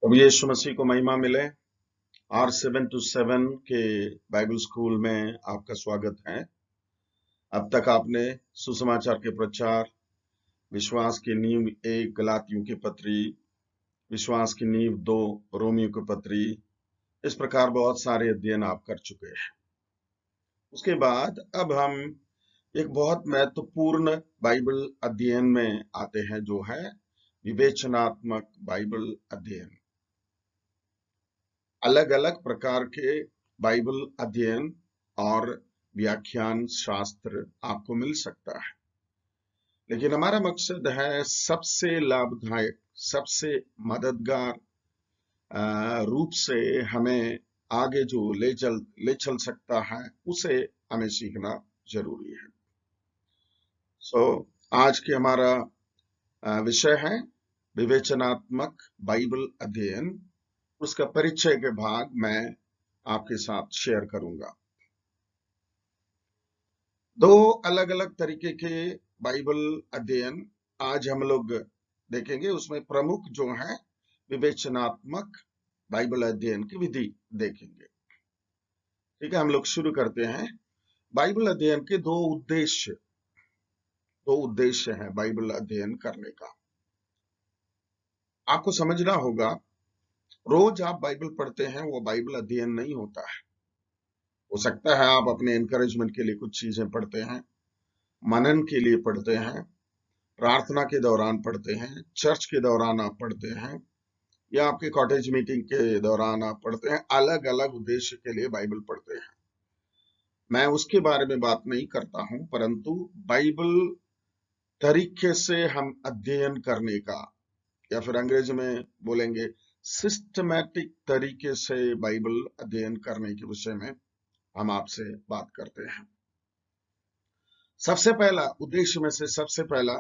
अब यीशु मसीह को महिमा मिले। R7 to 7 के बाइबल स्कूल में आपका स्वागत है। अब तक आपने सुसमाचार के प्रचार, विश्वास की नींव 1 गलातियों की पत्री, विश्वास की नींव 2 रोमियो की पत्री, इस प्रकार बहुत सारे अध्ययन आप कर चुके हैं। उसके बाद अब हम एक बहुत महत्वपूर्ण बाइबल अध्ययन में आते हैं, जो है विवेचनात्मक बाइबल अध्ययन। अलग अलग प्रकार के बाइबल अध्ययन और व्याख्यान शास्त्र आपको मिल सकता है, लेकिन हमारा मकसद है सबसे लाभदायक, सबसे मददगार रूप से हमें आगे जो ले चल सकता है, उसे हमें सीखना जरूरी है। आज के हमारा विषय है विवेचनात्मक बाइबल अध्ययन। उसका परिचय के भाग मैं आपके साथ शेयर करूंगा। दो अलग अलग तरीके के बाइबल अध्ययन आज हम लोग देखेंगे। उसमें प्रमुख जो है विवेचनात्मक बाइबल अध्ययन की विधि देखेंगे। ठीक है, हम लोग शुरू करते हैं। बाइबल अध्ययन के दो उद्देश्य हैं बाइबल अध्ययन करने का। आपको समझना होगा, रोज आप बाइबल पढ़ते हैं वो बाइबल अध्ययन नहीं होता है। हो सकता है आप अपने एनकरेजमेंट के लिए कुछ चीजें पढ़ते हैं, मनन के लिए पढ़ते हैं, प्रार्थना के दौरान पढ़ते हैं, चर्च के दौरान आप पढ़ते हैं, या आपके कॉटेज मीटिंग के दौरान आप पढ़ते हैं। अलग अलग उद्देश्य के लिए बाइबल पढ़ते हैं। मैं उसके बारे में बात नहीं करता हूं, परंतु बाइबल तरीके से हम अध्ययन करने का, या फिर अंग्रेजी में बोलेंगे सिस्टमैटिक तरीके से बाइबल अध्ययन करने के विषय में हम आपसे बात करते हैं। सबसे पहला उद्देश्य में से सबसे पहला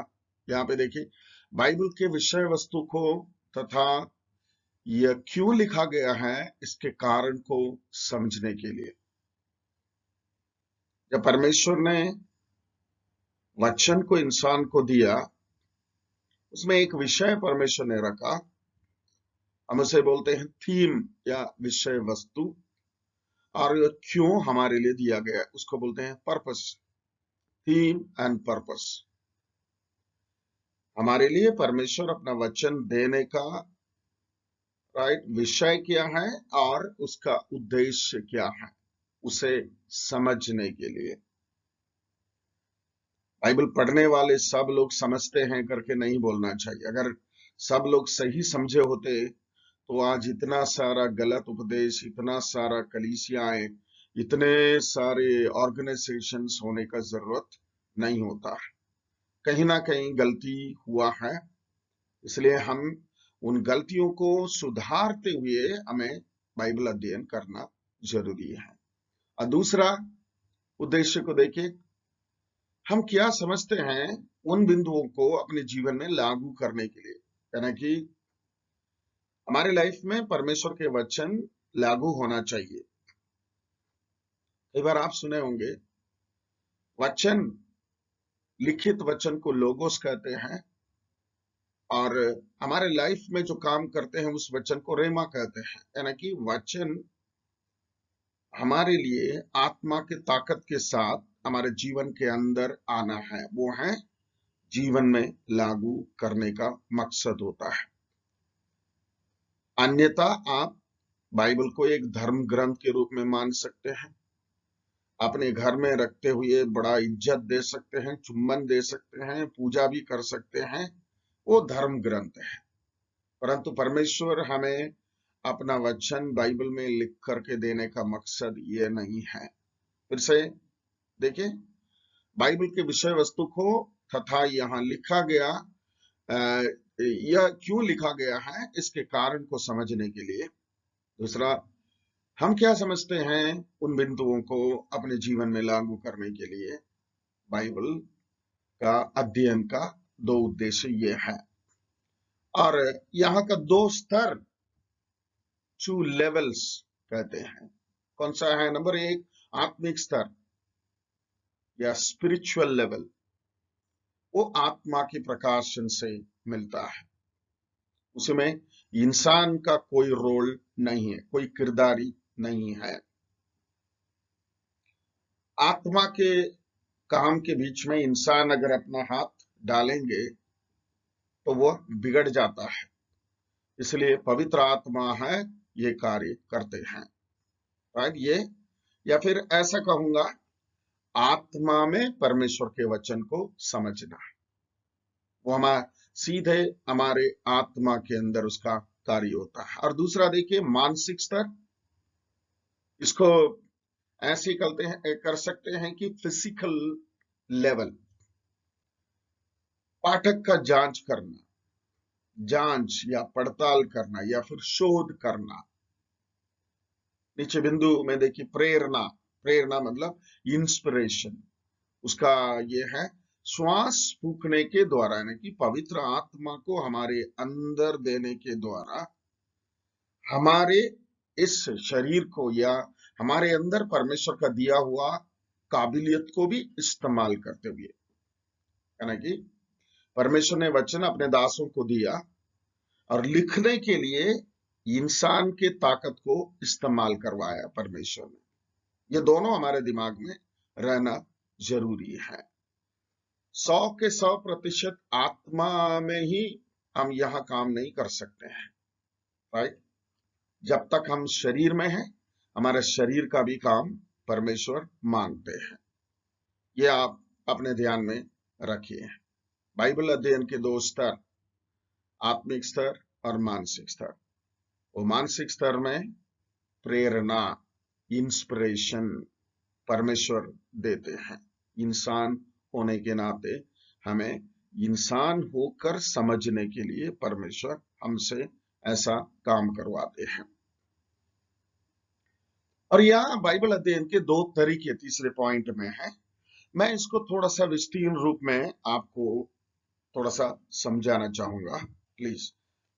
यहाँ पे देखिए, बाइबल के विषय वस्तु को तथा यह क्यों लिखा गया है इसके कारण को समझने के लिए। जब परमेश्वर ने वचन को इंसान को दिया, उसमें एक विषय परमेश्वर ने रखा। हम उसे बोलते हैं थीम या विषय वस्तु, और क्यों हमारे लिए दिया गया उसको बोलते हैं पर्पस। Theme and purpose. हमारे लिए परमेश्वर अपना वचन देने का विषय क्या है और उसका उद्देश्य क्या है, उसे समझने के लिए। बाइबल पढ़ने वाले सब लोग समझते हैं करके नहीं बोलना चाहिए। अगर सब लोग सही समझे होते तो आज इतना सारा गलत उपदेश, इतना सारा कलीसियाएं, इतने सारे ऑर्गेनाइजेशंस होने का जरूरत नहीं होता है। कहीं ना कहीं गलती हुआ है, इसलिए हम उन गलतियों को सुधारते हुए हमें बाइबल अध्ययन करना जरूरी है। और दूसरा उद्देश्य को देखिए, हम क्या समझते हैं उन बिंदुओं को अपने जीवन में लागू करने के लिए, यानी कि हमारे लाइफ में परमेश्वर के वचन लागू होना चाहिए। कई बार आप सुने होंगे, वचन, लिखित वचन को लोगोस कहते हैं, और हमारे लाइफ में जो काम करते हैं उस वचन को रेमा कहते हैं। यानी कि वचन हमारे लिए आत्मा की ताकत के साथ हमारे जीवन के अंदर आना है, वो है जीवन में लागू करने का मकसद होता है। अन्यथा आप बाइबल को एक धर्म ग्रंथ के रूप में मान सकते हैं, अपने घर में रखते हुए बड़ा इज्जत दे सकते हैं, चुम्बन दे सकते हैं, पूजा भी कर सकते हैं, वो धर्म ग्रंथ है। परंतु परमेश्वर हमें अपना वचन बाइबल में लिख करके देने का मकसद ये नहीं है। फिर से देखिए, बाइबल के विषय वस्तु को तथा यहाँ लिखा गया, यह क्यों लिखा गया है इसके कारण को समझने के लिए। दूसरा, हम क्या समझते हैं उन बिंदुओं को अपने जीवन में लागू करने के लिए। बाइबल का अध्ययन का दो उद्देश्य ये है, और यहाँ का दो स्तर, 2 लेवल्स कहते हैं। कौन सा है? नंबर 1 आत्मिक स्तर या स्पिरिचुअल लेवल, वो आत्मा के प्रकाशन से मिलता है। उसमें इंसान का कोई रोल नहीं है, कोई किरदारी नहीं है। आत्मा के काम के बीच में इंसान अगर अपना हाथ डालेंगे तो वो बिगड़ जाता है। इसलिए पवित्र आत्मा है, ये कार्य करते हैं। राइट, ये या फिर ऐसा कहूंगा, आत्मा में परमेश्वर के वचन को समझना, वो हमारे सीधे हमारे आत्मा के अंदर उसका कार्य होता है। और दूसरा देखिए, मानसिक स्तर, इसको ऐसे कर सकते हैं कि फिजिकल लेवल, पाठक का जांच या पड़ताल करना या फिर शोध करना। नीचे बिंदु में देखिए, प्रेरणा मतलब इंस्पिरेशन, उसका ये है श्वास फूकने के द्वारा, यानी कि पवित्र आत्मा को हमारे अंदर देने के द्वारा हमारे इस शरीर को या हमारे अंदर परमेश्वर का दिया हुआ काबिलियत को भी इस्तेमाल करते हुए, यानी कि परमेश्वर ने वचन अपने दासों को दिया और लिखने के लिए इंसान के ताकत को इस्तेमाल करवाया परमेश्वर ने। ये दोनों हमारे दिमाग में रहना जरूरी है। 100% आत्मा में ही हम यह काम नहीं कर सकते हैं। राइट, जब तक हम शरीर में हैं, हमारे शरीर का भी काम परमेश्वर मांगते हैं। ये आप अपने ध्यान में रखिए। बाइबल अध्ययन के 2 स्तर, आत्मिक स्तर और मानसिक स्तर। वो मानसिक स्तर में प्रेरणा, इंस्पिरेशन परमेश्वर देते हैं। इंसान होने के नाते हमें इंसान होकर समझने के लिए परमेश्वर हमसे ऐसा काम करवाते हैं। और यहाँ बाइबल अध्ययन के 2 तरीके तीसरे पॉइंट में है। मैं इसको थोड़ा सा विस्तीर्ण रूप में आपको थोड़ा सा समझाना चाहूंगा, प्लीज।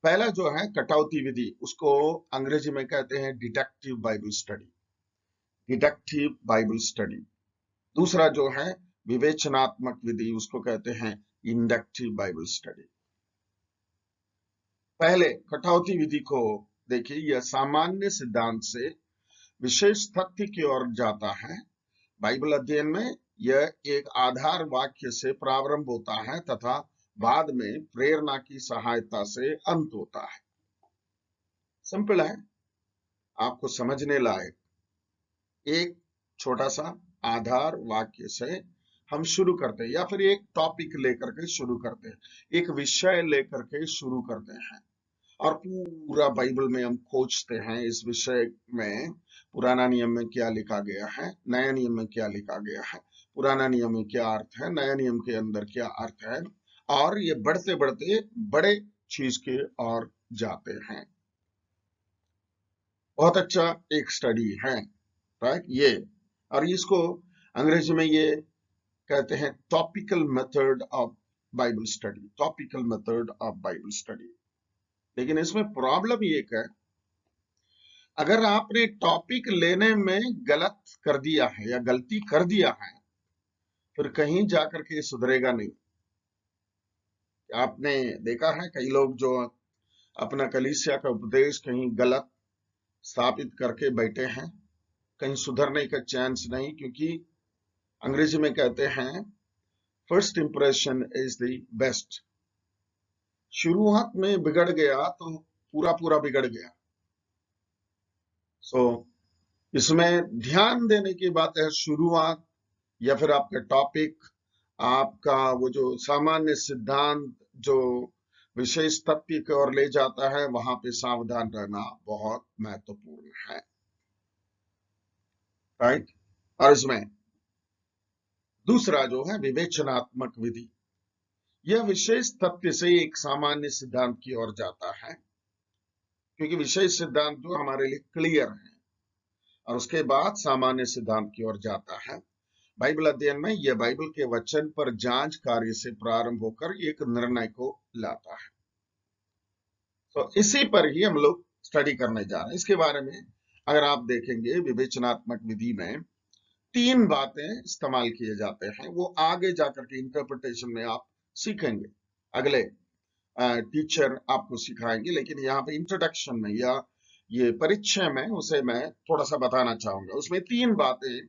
पहला जो है कटौती विधि, उसको अंग्रेजी में कहते हैं डिडक्टिव बाइबल स्टडी। दूसरा जो है विवेचनात्मक विधि, उसको कहते हैं इंडक्टिव बाइबल स्टडी। पहले कटौती विधि को देखिए, यह सामान्य सिद्धांत से विशेष तथ्य की ओर जाता है। बाइबल अध्ययन में यह एक आधार वाक्य से प्रारंभ होता है तथा बाद में प्रेरणा की सहायता से अंत होता है। सिंपल है, आपको समझने लायक। एक छोटा सा आधार वाक्य से हम शुरू करते हैं, या फिर एक टॉपिक लेकर के शुरू करते हैं, एक विषय लेकर के शुरू करते हैं, और पूरा बाइबल में हम खोजते हैं इस विषय में पुराना नियम में क्या लिखा गया है, नया नियम में क्या लिखा गया है, पुराना नियम में क्या अर्थ है, नया नियम के अंदर क्या अर्थ है, और ये बढ़ते बढ़ते बड़े चीज के और जाते हैं। बहुत अच्छा एक स्टडी है, राइट, ये। और इसको अंग्रेजी में ये कहते हैं topical method of Bible study. लेकिन इसमें प्रॉब्लम ये है, अगर आपने टॉपिक लेने में गलत कर दिया है या गलती कर दिया है, फिर कहीं जाकर के सुधरेगा नहीं। आपने देखा है कई लोग जो अपना कलीसिया का उपदेश कहीं गलत स्थापित करके बैठे हैं, कहीं सुधरने का चांस नहीं, क्योंकि अंग्रेजी में कहते हैं first impression is the best. शुरुआत में बिगड़ गया तो पूरा बिगड़ गया। इसमें ध्यान देने की बात है, शुरुआत या फिर आपका टॉपिक, आपका वो जो सामान्य सिद्धांत जो विशेष तथ्य की ओर ले जाता है, वहां पे सावधान रहना बहुत महत्वपूर्ण है। राइट, और इसमें दूसरा जो है विवेचनात्मक विधि, यह विशेष तथ्य से एक सामान्य सिद्धांत की ओर जाता है, क्योंकि विशेष सिद्धांत जो हमारे लिए क्लियर है, और उसके बाद सामान्य सिद्धांत की ओर जाता है। बाइबल अध्ययन में यह बाइबल के वचन पर जांच कार्य से प्रारंभ होकर एक निर्णय को लाता है। तो इसी पर ही हम लोग स्टडी करने जा रहे हैं। इसके बारे में अगर आप देखेंगे, विवेचनात्मक विधि में 3 बातें इस्तेमाल किए जाते हैं, वो आगे जाकर के इंटरप्रिटेशन में आप सीखेंगे। अगले टीचर आपको सिखाएंगे, लेकिन यहाँ पे इंट्रोडक्शन में या ये परिचय में उसे मैं थोड़ा सा बताना चाहूंगा। उसमें 3 बातें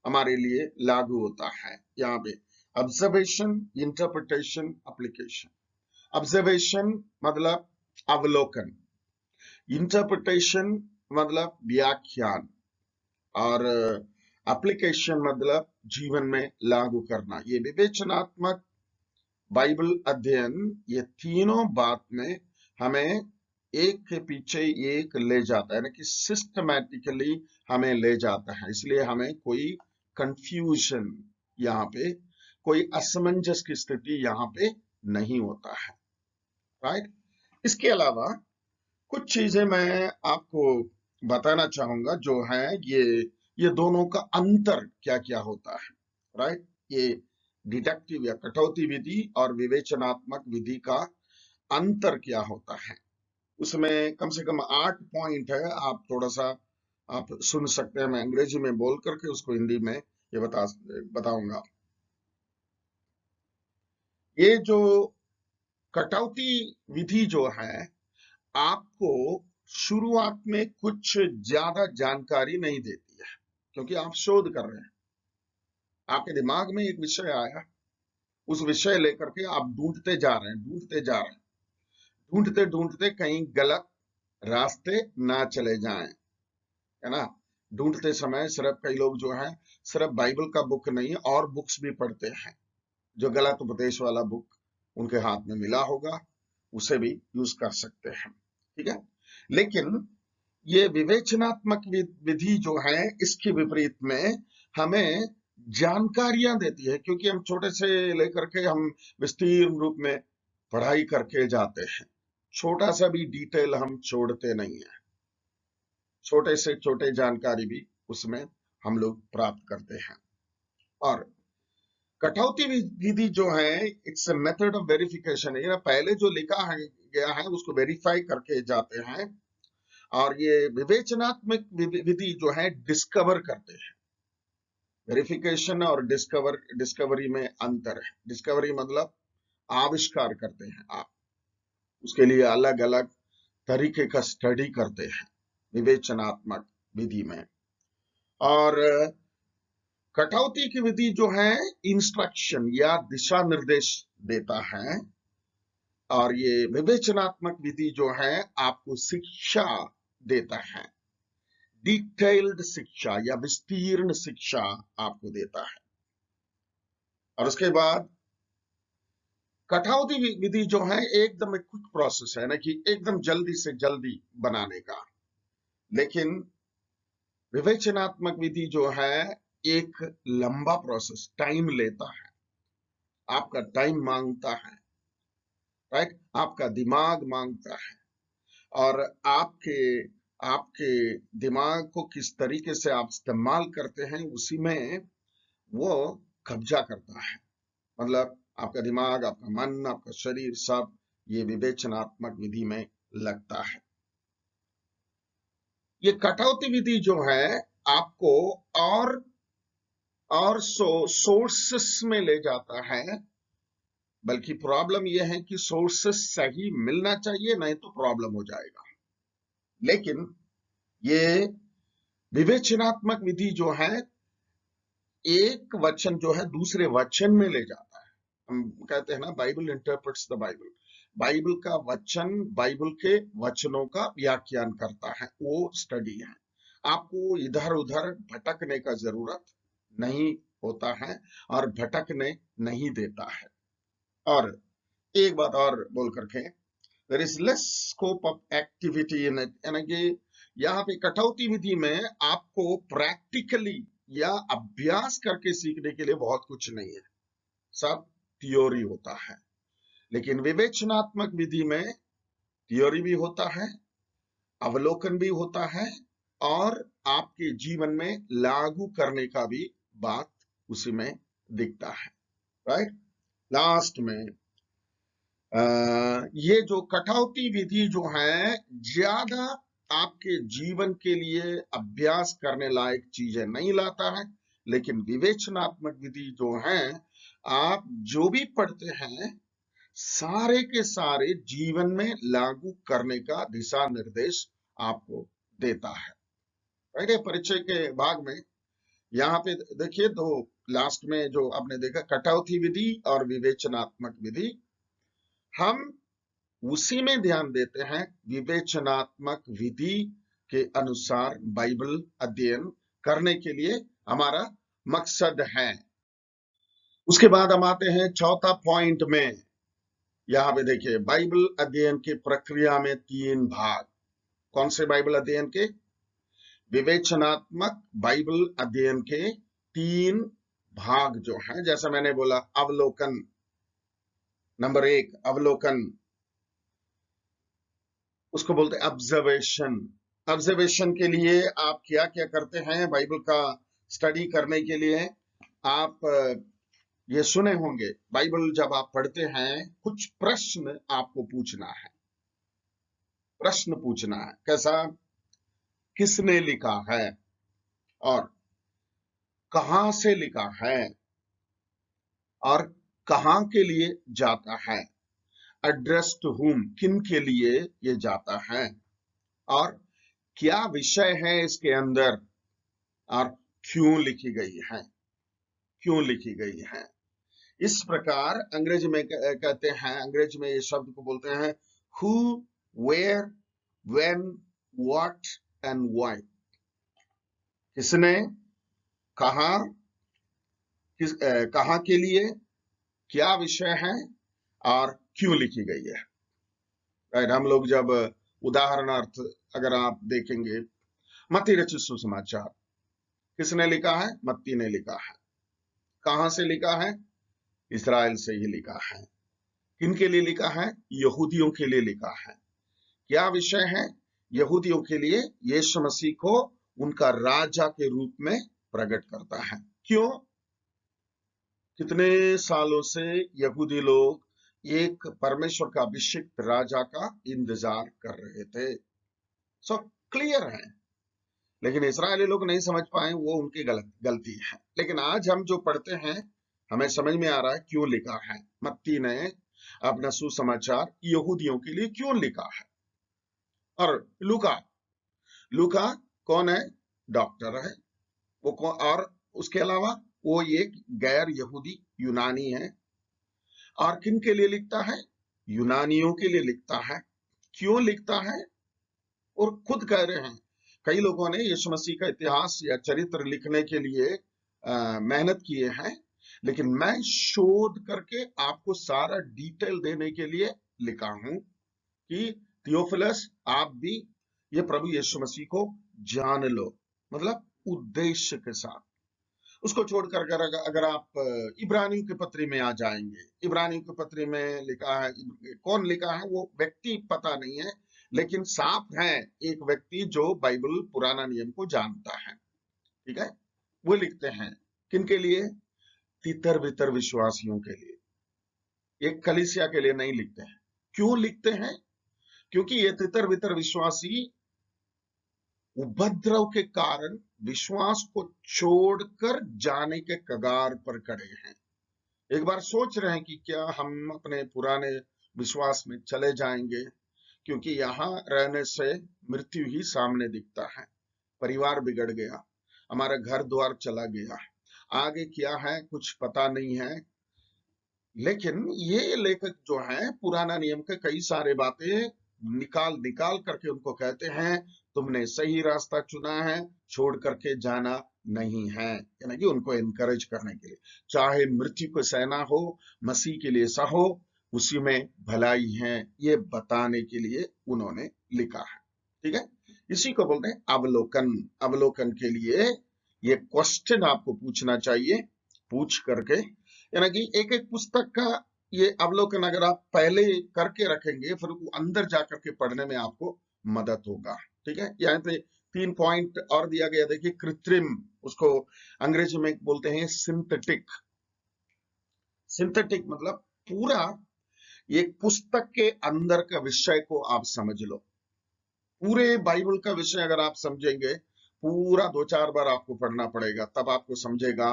हमारे लिए लागू होता है यहाँ पे: ऑब्जर्वेशन, इंटरप्रिटेशन, एप्लीकेशन। ऑब्जर्वेशन मतलब अवलोकन, इंटरप्रिटेशन मतलब व्याख्यान, और एप्लीकेशन मतलब जीवन में लागू करना। ये विवेचनात्मक बाइबल अध्ययन, ये तीनों बात में हमें एक के पीछे एक ले जाता है, यानी कि सिस्टमैटिकली हमें ले जाता है। इसलिए हमें कोई कंफ्यूजन यहाँ पे, कोई असमंजस की स्थिति यहाँ पे नहीं होता है, राइट। इसके अलावा कुछ चीजें मैं आपको बताना चाहूंगा जो है ये दोनों का अंतर क्या क्या होता है, राइट। ये डिडक्टिव या कटौती विधि और विवेचनात्मक विधि का अंतर क्या होता है। उसमें कम से कम 8 पॉइंट है, आप थोड़ा सा आप सुन सकते हैं। मैं अंग्रेजी में बोल करके उसको हिंदी में ये बताऊंगा। ये जो कटौती विधि जो है, आपको शुरुआत में कुछ ज्यादा जानकारी नहीं देती है, क्योंकि आप शोध कर रहे हैं। आपके दिमाग में एक विषय आया, उस विषय लेकर के आप ढूंढते जा रहे हैं, ढूंढते जा रहे हैं, ढूंढते ढूंढते कहीं गलत रास्ते ना चले जाएं, है ना। ढूंढते समय सिर्फ कई लोग जो है सिर्फ बाइबल का बुक नहीं और बुक्स भी पढ़ते हैं। जो गलत उपदेश वाला बुक उनके हाथ में मिला होगा, उसे भी यूज कर सकते हैं, ठीक है। लेकिन ये विवेचनात्मक विधि जो है, इसके विपरीत में हमें जानकारियां देती है, क्योंकि हम छोटे से लेकर के हम विस्तीर्ण रूप में पढ़ाई करके जाते हैं। छोटा सा भी डिटेल हम छोड़ते नहीं है, छोटे से छोटे जानकारी भी उसमें हम लोग प्राप्त करते हैं। और कटौती विधि जो है, it's a method of verification. ये पहले जो लिखा है गया है उसको वेरीफाई करके जाते हैं, और ये विवेचनात्मक विधि जो है डिस्कवर करते हैं। वेरिफिकेशन और डिस्कवरी में अंतर है। डिस्कवरी मतलब आविष्कार करते हैं आप, उसके लिए अलग अलग तरीके का स्टडी करते हैं विवेचनात्मक विधि में। और कटौती की विधि जो है इंस्ट्रक्शन या दिशा निर्देश देता है, और ये विवेचनात्मक विधि जो है आपको शिक्षा देता है। डिटेल्ड शिक्षा या विस्तीर्ण शिक्षा आपको देता है। और उसके बाद कटौती विधि जो है एकदम एक क्विक प्रोसेस है ना, कि एकदम जल्दी से जल्दी बनाने का। लेकिन विवेचनात्मक विधि जो है एक लंबा प्रोसेस, टाइम लेता है, आपका टाइम मांगता है, राइट। आपका दिमाग मांगता है, और आपके आपके दिमाग को किस तरीके से आप इस्तेमाल करते हैं उसी में वो कब्जा करता है। मतलब आपका दिमाग, आपका मन, आपका शरीर सब ये विवेचनात्मक विधि में लगता है। ये कटौती विधि जो है आपको और सोर्सेस में ले जाता है। बल्कि प्रॉब्लम यह है कि सोर्सेस सही मिलना चाहिए, नहीं तो प्रॉब्लम हो जाएगा। लेकिन ये विवेचनात्मक विधि जो है एक वचन जो है दूसरे वचन में ले जाता है। हम कहते हैं ना, Bible interprets the Bible. Bible का वचन बाइबल के वचनों का व्याख्यान करता है, वो स्टडी है। आपको इधर उधर भटकने का जरूरत नहीं होता है, और भटकने नहीं देता है। और एक बात और बोल करके, there is less scope of activity in it, यानी कि यहाँ पे कटौती विधि में आपको प्रैक्टिकली या अभ्यास करके सीखने के लिए बहुत कुछ नहीं है, सब थियोरी होता है। लेकिन विवेचनात्मक विधि में थियोरी भी होता है, अवलोकन भी होता है, और आपके जीवन में लागू करने का भी बात उसी में दिखता है, राइट। लास्ट में ये जो कटौती विधि जो है ज्यादा आपके जीवन के लिए अभ्यास करने लायक चीजें नहीं लाता है। लेकिन विवेचनात्मक विधि जो है, आप जो भी पढ़ते हैं सारे के सारे जीवन में लागू करने का दिशा निर्देश आपको देता है। पहले परिचय के भाग में यहाँ पे देखिए, तो लास्ट में जो आपने देखा कटौती विधि और विवेचनात्मक विधि, हम उसी में ध्यान देते हैं। विवेचनात्मक विधि के अनुसार बाइबल अध्ययन करने के लिए हमारा मकसद है। उसके बाद हम आते हैं चौथा पॉइंट में। यहाँ पे देखिए, बाइबल अध्ययन की प्रक्रिया में 3 भाग। कौन से बाइबल अध्ययन के? विवेचनात्मक बाइबल अध्ययन के 3 भाग जो हैं, जैसा मैंने बोला, अवलोकन, नंबर 1 अवलोकन, उसको बोलते हैं ऑब्जर्वेशन। ऑब्जर्वेशन के लिए आप क्या क्या करते हैं बाइबल का स्टडी करने के लिए? आप ये सुने होंगे, बाइबल जब आप पढ़ते हैं कुछ प्रश्न आपको पूछना है। प्रश्न पूछना है, कैसा? किसने लिखा है और कहां से लिखा है और कहां के लिए जाता है। एड्रेस टू हुम, किन के लिए ये जाता है और क्या विषय है इसके अंदर और क्यों लिखी गई है, क्यों लिखी गई है। इस प्रकार अंग्रेजी में कहते हैं, अंग्रेजी में ये शब्द को बोलते हैं who, where, when, what and why. किसने, कहां, कहां के लिए, क्या विषय है और क्यों लिखी गई है। राइट। हम लोग जब उदाहरणार्थ अगर आप देखेंगे, मत्ती रचित सुसमाचार किसने लिखा है? मत्ती ने लिखा है। कहां से लिखा है? इस्राएल से ही लिखा है। किन के लिए लिखा है? यहूदियों के लिए लिखा है। क्या विषय है? यहूदियों के लिए यीशु मसीह को उनका राजा के रूप में प्रकट करता है। क्यों? कितने सालों से यहूदी लोग एक परमेश्वर का अभिषिक्त राजा का इंतजार कर रहे थे। सो क्लियर है, लेकिन इस्राएली लोग नहीं समझ पाए, वो उनकी गलती है। लेकिन आज हम जो पढ़ते हैं हमें समझ में आ रहा है क्यों लिखा है। मत्ती ने अपना सुसमाचार यहूदियों के लिए क्यों लिखा है। और लूका, लूका कौन है? डॉक्टर है वो। और उसके अलावा वो एक गैर यहूदी यूनानी है। और किन के लिए लिखता है? यूनानियों के लिए लिखता है। क्यों लिखता है? और खुद कह रहे हैं, कई लोगों ने यीशु मसीह का इतिहास या चरित्र लिखने के लिए मेहनत किए हैं, लेकिन मैं शोध करके आपको सारा डिटेल देने के लिए लिखा हूं कि थियोफिलस, आप भी ये प्रभु यीशु मसीह को जान लो, मतलब उद्देश्य के साथ। उसको छोड़कर अगर आप इब्रानियों के पत्री में आ जाएंगे, इब्रानियों के पत्री में लिखा है, कौन लिखा है वो व्यक्ति पता नहीं है, लेकिन साफ है एक व्यक्ति जो बाइबल पुराना नियम को जानता है। ठीक है, वो लिखते हैं किन के लिए? तितर बितर विश्वासियों के लिए, एक कलीसिया के लिए नहीं लिखते हैं। क्यों लिखते हैं? क्योंकि ये तितर बितर विश्वासी उपद्रव के कारण विश्वास को छोड़कर जाने के कगार पर खड़े हैं। एक बार सोच रहे हैं कि क्या हम अपने पुराने विश्वास में चले जाएंगे, क्योंकि यहाँ रहने से मृत्यु ही सामने दिखता है। परिवार बिगड़ गया, हमारा घर द्वार चला गया, आगे क्या है कुछ पता नहीं है। लेकिन ये लेखक जो है पुराना नियम के कई सारे बातें निकाल निकाल करके उनको कहते हैं, तुमने सही रास्ता चुना है, छोड़ करके जाना नहीं है। यानी कि उनको एनकरेज करने के लिए, चाहे मृत्यु को सहना हो, मसीह के लिए सहो, उसी में भलाई है, ये बताने के लिए उन्होंने लिखा है। ठीक है, इसी को बोलते हैं अवलोकन। अवलोकन के लिए ये क्वेश्चन आपको पूछना चाहिए, पूछ करके, यानी कि एक एक पुस्तक का ये अवलोकन अगर आप पहले करके रखेंगे, फिर वो अंदर जाकर के पढ़ने में आपको मदद होगा। ठीक है, यहाँ पे 3 पॉइंट और दिया गया, देखिए। कृत्रिम, उसको अंग्रेजी में बोलते हैं सिंथेटिक। सिंथेटिक मतलब पूरा एक पुस्तक के अंदर का विषय को आप समझ लो। पूरे बाइबल का विषय अगर आप समझेंगे, पूरा 2-4 बार आपको पढ़ना पड़ेगा, तब आपको समझेगा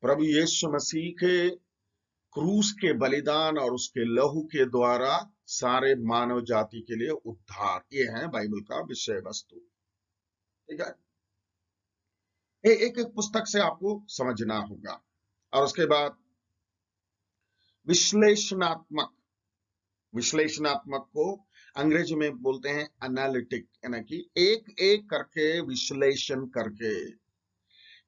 प्रभु यीशु मसीह के क्रूस के बलिदान और उसके लहू के द्वारा सारे मानव जाति के लिए उद्धार, ये है बाइबल का विषय वस्तु। ठीक है, एक एक पुस्तक से आपको समझना होगा। और उसके बाद विश्लेषणात्मक, विश्लेषणात्मक को अंग्रेजी में बोलते हैं एनालिटिक, यानी कि एक एक करके विश्लेषण करके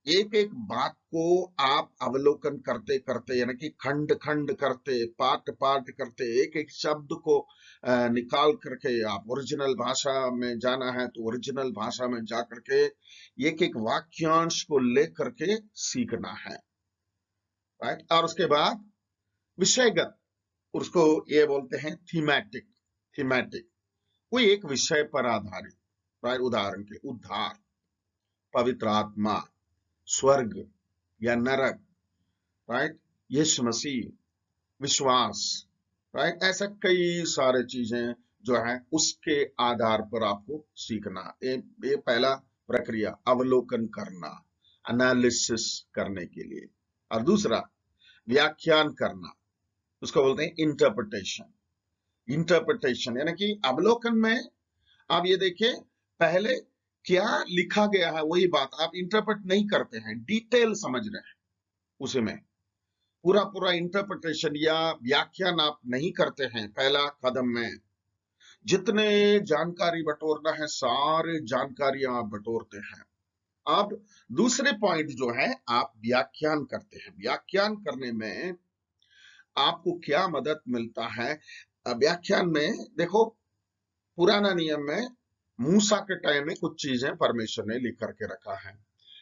एक एक बात को आप अवलोकन करते करते, यानी कि खंड खंड करते, पाठ पाठ करते, एक एक शब्द को निकाल करके आप ओरिजिनल भाषा में जाना है तो ओरिजिनल भाषा में जा करके एक एक वाक्यांश को लेकर के सीखना है। राइट, और उसके बाद विषयगत, उसको ये बोलते हैं थीमेटिक, थीमेटिक कोई एक विषय पर आधारित। राइट, उदाहरण के उद्धार, पवित्र आत्मा, स्वर्ग या नरक, राइट, यीशु मसीह, विश्वास, राइट, ऐसा कई सारे चीजें जो है उसके आधार पर आपको सीखना। ये पहला प्रक्रिया, अवलोकन करना, एनालिसिस करने के लिए। और दूसरा व्याख्यान करना, उसको बोलते हैं इंटरप्रिटेशन। इंटरप्रिटेशन यानी कि अवलोकन में आप ये देखिए पहले क्या लिखा गया है वही बात आप इंटरप्रेट नहीं करते हैं, डिटेल समझ रहे हैं उसे में, पूरा पूरा इंटरप्रिटेशन या व्याख्यान आप नहीं करते हैं। पहला कदम में जितने जानकारी बटोरना है सारे जानकारियां आप बटोरते हैं। अब दूसरे पॉइंट जो है आप व्याख्यान करते हैं। व्याख्यान करने में आपको क्या मदद मिलता है? व्याख्यान में देखो, पुराना नियम में मूसा के टाइम में कुछ चीजें परमेश्वर ने लिख करके रखा है,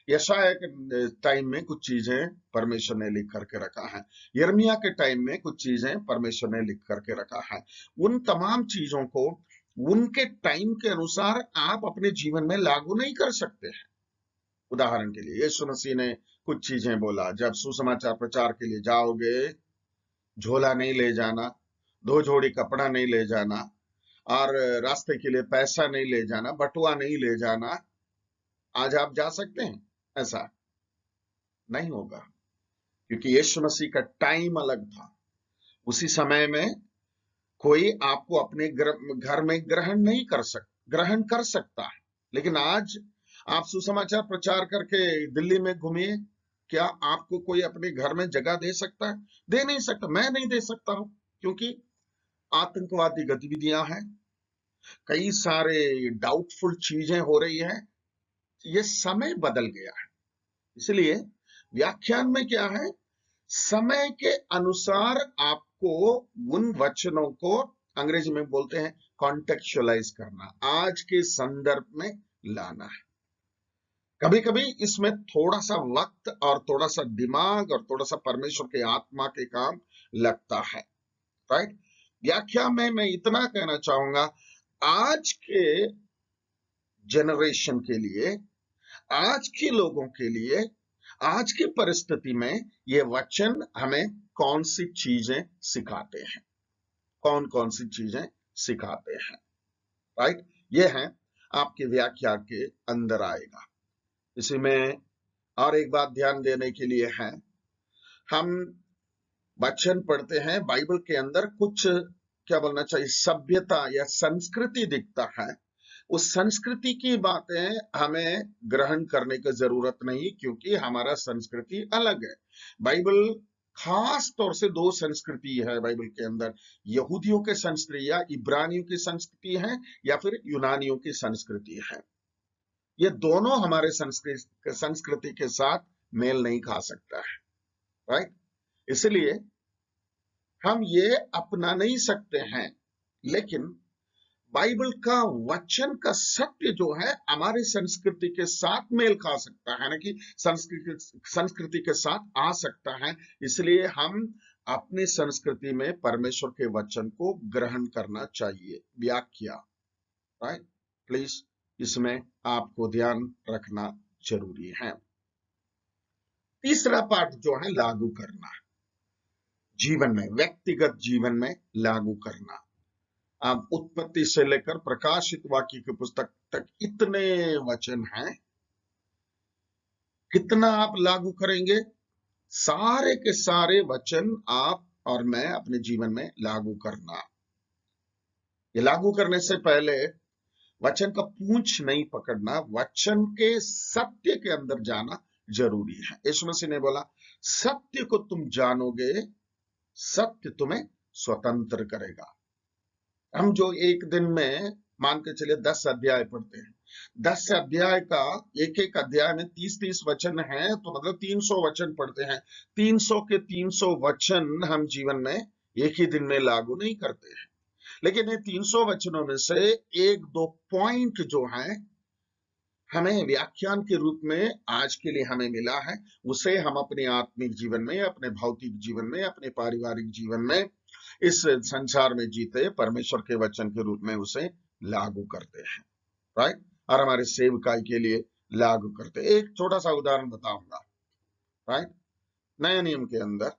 यशाया के टाइम में कुछ चीजें परमेश्वर ने लिख करके रखा है, यिर्मयाह के टाइम में कुछ चीजें परमेश्वर ने लिख करके रखा है। उन तमाम चीजों को उनके टाइम के अनुसार आप अपने जीवन में लागू नहीं कर सकते हैं। उदाहरण के लिए यीशु मसीह ने कुछ चीजें बोला, जब सुसमाचार प्रचार के लिए जाओगे झोला नहीं ले जाना, 2 जोड़ी कपड़ा नहीं ले जाना, और रास्ते के लिए पैसा नहीं ले जाना, बटुआ नहीं ले जाना। आज आप जा सकते हैं? ऐसा नहीं होगा, क्योंकि यीशु मसीह का टाइम अलग था। उसी समय में कोई आपको अपने घर में ग्रहण कर सकता है, लेकिन आज आप सुसमाचार प्रचार करके दिल्ली में घूमिए, क्या आपको कोई अपने घर में जगह दे सकता है? दे नहीं सकता, मैं नहीं दे सकता हूं, क्योंकि आतंकवादी गतिविधियां हैं, कई सारे डाउटफुल चीजें हो रही हैं, ये समय बदल गया है। इसलिए व्याख्यान में क्या है, समय के अनुसार आपको उन वचनों को अंग्रेजी में बोलते हैं कॉन्टेक्चुअलाइज करना, आज के संदर्भ में लाना है। कभी कभी इसमें थोड़ा सा वक्त और थोड़ा सा दिमाग और थोड़ा सा परमेश्वर के आत्मा के काम लगता है। राइट, व्याख्या में मैं इतना कहना चाहूंगा, आज के जनरेशन के लिए, आज के लोगों के लिए, आज की परिस्थिति में ये वचन हमें कौन सी चीजें सिखाते हैं, कौन कौन सी चीजें सिखाते हैं। राइट, ये है आपकी व्याख्या के अंदर आएगा। इसी में और एक बात ध्यान देने के लिए है, हम वचन पढ़ते हैं, बाइबल के अंदर कुछ क्या बोलना चाहिए, सभ्यता या संस्कृति दिखता है। उस संस्कृति की बातें हमें ग्रहण करने की जरूरत नहीं, क्योंकि हमारा संस्कृति अलग है। बाइबल खास तौर से 2 संस्कृति है बाइबल के अंदर, यहूदियों की संस्कृति या इब्रानियों की संस्कृति है, या फिर यूनानियों की संस्कृति है। ये दोनों हमारे संस्कृति के साथ मेल नहीं खा सकता है। राइट, इसलिए हम ये अपना नहीं सकते हैं, लेकिन बाइबल का वचन का सत्य जो है हमारी संस्कृति के साथ मेल खा सकता है, ना कि संस्कृति के साथ आ सकता है। इसलिए हम अपनी संस्कृति में परमेश्वर के वचन को ग्रहण करना चाहिए। व्याख्या, राइट, प्लीज इसमें आपको ध्यान रखना जरूरी है। तीसरा पार्ट जो है लागू करना, जीवन में, व्यक्तिगत जीवन में लागू करना। आप उत्पत्ति से लेकर प्रकाशित वाक्य की पुस्तक तक इतने वचन हैं, कितना आप लागू करेंगे? सारे के सारे वचन आप और मैं अपने जीवन में लागू करना। ये लागू करने से पहले वचन का पूंछ नहीं पकड़ना, वचन के सत्य के अंदर जाना जरूरी है। यीशु मसीह ने बोला, सत्य को तुम जानोगे, सत्य तुम्हें स्वतंत्र करेगा। हम जो एक दिन में मान के चले 10 अध्याय पढ़ते हैं, 10 अध्याय का एक एक अध्याय में 30-30 वचन है, तो मतलब 300 वचन पढ़ते हैं। 300 के 300 वचन हम जीवन में एक ही दिन में लागू नहीं करते हैं, लेकिन ये 300 वचनों में से एक दो पॉइंट जो है हमें व्याख्यान के रूप में आज के लिए हमें मिला है, उसे हम अपने आत्मिक जीवन में, अपने भौतिक जीवन में, अपने पारिवारिक जीवन में, इस संसार में जीते परमेश्वर के वचन के रूप में उसे लागू करते हैं, राइट, और हमारे सेवकाई के लिए लागू करते हैं। एक छोटा सा उदाहरण बताऊंगा, राइट। नए नियम के अंदर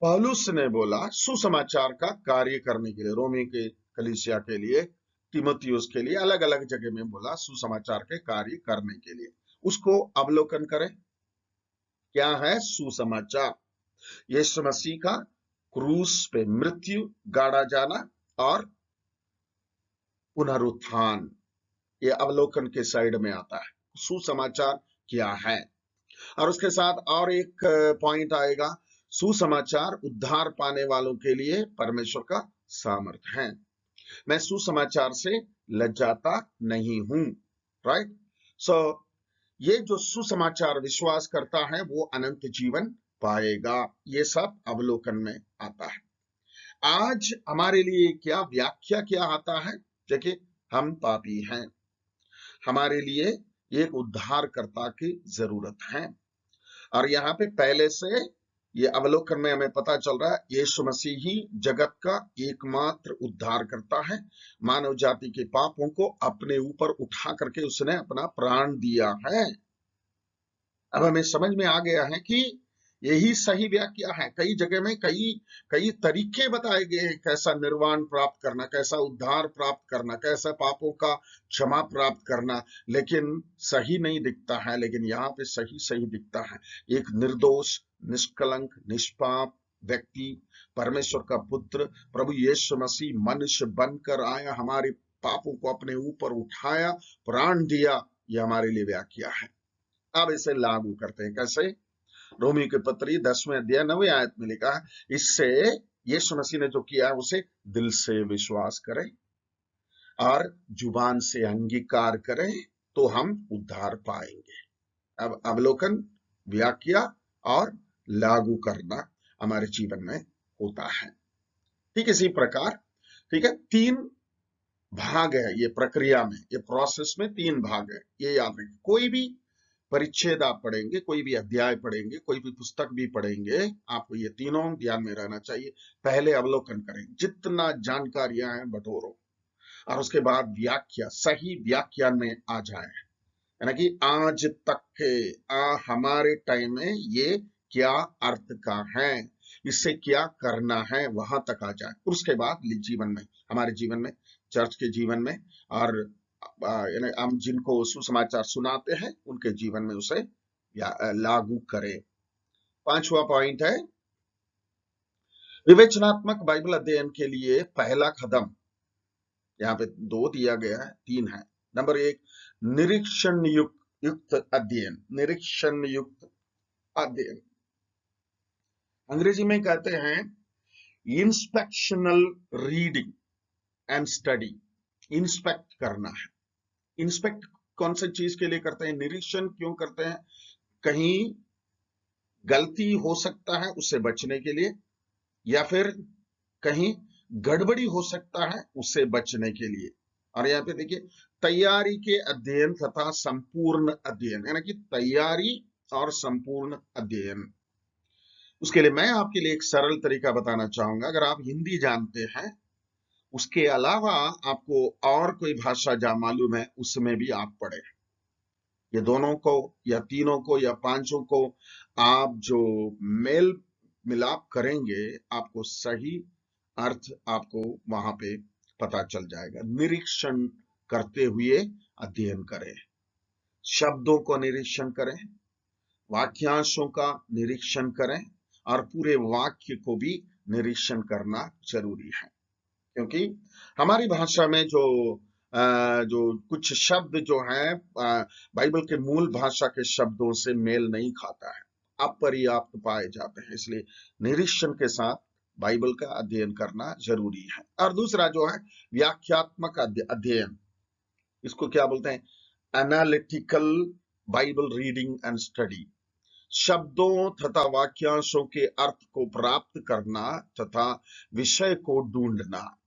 पौलुस ने बोला सुसमाचार का कार्य करने के लिए, रोमी के कलीसिया के लिए, तीमुथियुस के लिए, अलग अलग जगह में बोला सुसमाचार के कार्य करने के लिए। उसको अवलोकन करें, क्या है सुसमाचार? यीशु मसीह का क्रूस पे मृत्यु, गाड़ा जाना और पुनरुत्थान, ये अवलोकन के साइड में आता है। सुसमाचार क्या है? और उसके साथ और एक पॉइंट आएगा, सुसमाचार उद्धार पाने वालों के लिए परमेश्वर का सामर्थ्य है। मैं सुसमाचार से लज्जाता नहीं हूं, राइट। सो ये जो सुसमाचार विश्वास करता है वो अनंत जीवन पाएगा। ये सब अवलोकन में आता है। आज हमारे लिए क्या व्याख्या क्या आता है? देखिए, हम पापी हैं, हमारे लिए एक उद्धारकर्ता की जरूरत है। और यहाँ पे पहले से ये अवलोकन में हमें पता चल रहा है, यीशु मसीह ही जगत का एकमात्र उद्धार करता है। मानव जाति के पापों को अपने ऊपर उठा करके उसने अपना प्राण दिया है। अब हमें समझ में आ गया है कि यही सही व्याख्या है। कई जगह में कई तरीके बताए गए हैं, कैसा निर्वाण प्राप्त करना, कैसा उद्धार प्राप्त करना, कैसा पापों का क्षमा प्राप्त करना, लेकिन सही नहीं दिखता है। लेकिन यहाँ पे सही सही दिखता है। एक निर्दोष, निष्कलंक, निष्पाप व्यक्ति, परमेश्वर का पुत्र प्रभु यीशु मसीह मनुष्य बनकर आया, हमारे पापों को अपने ऊपर उठाया, प्राण दिया। यह हमारे लिए व्याख्या है। अब इसे लागू करते हैं कैसे? रोमी के पत्री 10वें अध्याय 9वें आयत में लिखा है, इससे यीशु मसीह ने जो किया है उसे दिल से विश्वास करें और जुबान से अंगीकार करें तो हम उद्धार पाएंगे। अब अवलोकन, व्याख्या और लागू करना हमारे जीवन में होता है। ठीक इसी प्रकार, ठीक है, 3 भाग है ये प्रक्रिया में, ये प्रोसेस में 3 भाग है, ये याद रखें। कोई भी परिच्छेद आप पढ़ेंगे, कोई भी अध्याय पढ़ेंगे, कोई भी पुस्तक भी पढ़ेंगे, आपको ये तीनों ध्यान में रहना चाहिए। पहले अवलोकन करें, जितना जानकारियां हैं बटोरो, और उसके बाद व्याख्या, सही व्याख्यान में आ जाए, यानी कि आज तक के हमारे टाइम में ये क्या अर्थ का है, इससे क्या करना है, वहां तक आ जाए। उसके बाद जीवन में, हमारे जीवन में, चर्च के जीवन में, और यानी हम जिनको सुसमाचार सुनाते हैं उनके जीवन में उसे लागू करें। 5वां पॉइंट है, विवेचनात्मक बाइबल अध्ययन के लिए पहला कदम। यहाँ पे 2 दिया गया है, 3 है। नंबर 1, निरीक्षण युक्त अध्ययन। निरीक्षण युक्त अध्ययन अंग्रेजी में कहते हैं इंस्पेक्शनल रीडिंग एंड स्टडी। इंस्पेक्ट करना है। इंस्पेक्ट कौन सी चीज के लिए करते हैं? निरीक्षण क्यों करते हैं? कहीं गलती हो सकता है उससे बचने के लिए, या फिर कहीं गड़बड़ी हो सकता है उससे बचने के लिए। और यहाँ पे देखिए, तैयारी के अध्ययन तथा संपूर्ण अध्ययन, यानी कि तैयारी और संपूर्ण अध्ययन। उसके लिए मैं आपके लिए एक सरल तरीका बताना चाहूंगा। अगर आप हिंदी जानते हैं, उसके अलावा आपको और कोई भाषा जा मालूम है, उसमें भी आप पढ़ें। ये दोनों को या तीनों को या 5 को आप जो मेल मिलाप करेंगे, आपको सही अर्थ आपको वहां पे पता चल जाएगा। निरीक्षण करते हुए अध्ययन करें, शब्दों को निरीक्षण करें, वाक्यांशों का निरीक्षण करें, और पूरे वाक्य को भी निरीक्षण करना जरूरी है, क्योंकि हमारी भाषा में जो कुछ शब्द जो हैं बाइबल के मूल भाषा के शब्दों से मेल नहीं खाता है, अपर्याप्त पाए जाते हैं। इसलिए निरीक्षण के साथ बाइबल का अध्ययन करना जरूरी है। और दूसरा जो है व्याख्यात्मक अध्ययन, इसको क्या बोलते हैं? Analytical Bible reading and study. शब्दों तथा वाक्यांशों के अर्थ को प्राप्त करना तथा विषय को ढूंढना।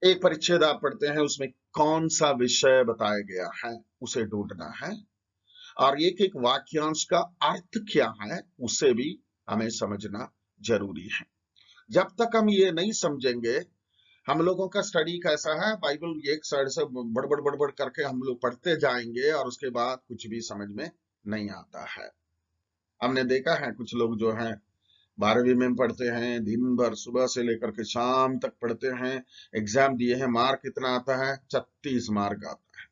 एक परिच्छेद आप पढ़ते हैं, उसमें कौन सा विषय बताया गया है उसे ढूंढना है, और एक एक वाक्यांश का अर्थ क्या है उसे भी हमें समझना जरूरी है। जब तक हम ये नहीं समझेंगे, हम लोगों का स्टडी कैसा है, बाइबल एक साइड से बड़बड़ बड़बड़ करके हम लोग पढ़ते जाएंगे और उसके बाद कुछ भी समझ में नहीं आता है। हमने देखा है कुछ लोग जो हैं 12वीं में पढ़ते हैं, दिन भर सुबह से लेकर के शाम तक पढ़ते हैं, एग्जाम दिए हैं, मार्क कितना आता है? 36 मार्क आता है।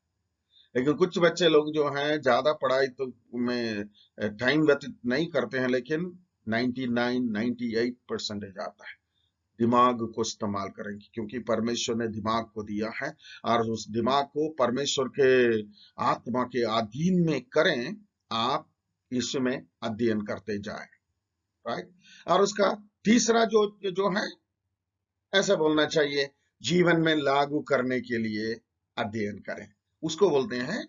लेकिन कुछ बच्चे लोग जो हैं ज्यादा पढ़ाई तो में टाइम व्यतीत नहीं करते हैं, लेकिन 98% आता है। दिमाग को इस्तेमाल करेंगे, क्योंकि परमेश्वर ने दिमाग को दिया है, और उस दिमाग को परमेश्वर के आत्मा के अधीन में करें। आप इसमें अध्ययन करते जाएं, राइट। और उसका तीसरा जो जो है, ऐसा बोलना चाहिए, जीवन में लागू करने के लिए अध्ययन करें। उसको बोलते हैं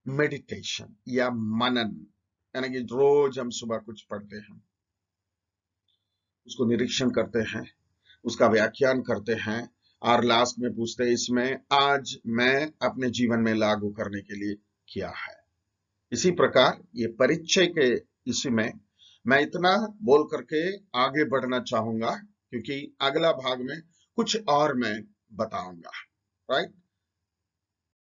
मेडिटेशन या मनन, यानी कि रोज हम सुबह कुछ पढ़ते हैं, उसको निरीक्षण करते हैं, उसका व्याख्यान करते हैं, और लास्ट में पूछते हैं इसमें आज मैं अपने जीवन में लागू करने के लिए क्या है। इसी प्रकार ये परिचय के इसमें मैं इतना बोल करके आगे बढ़ना चाहूंगा, क्योंकि अगला भाग में कुछ और मैं बताऊंगा, राइट।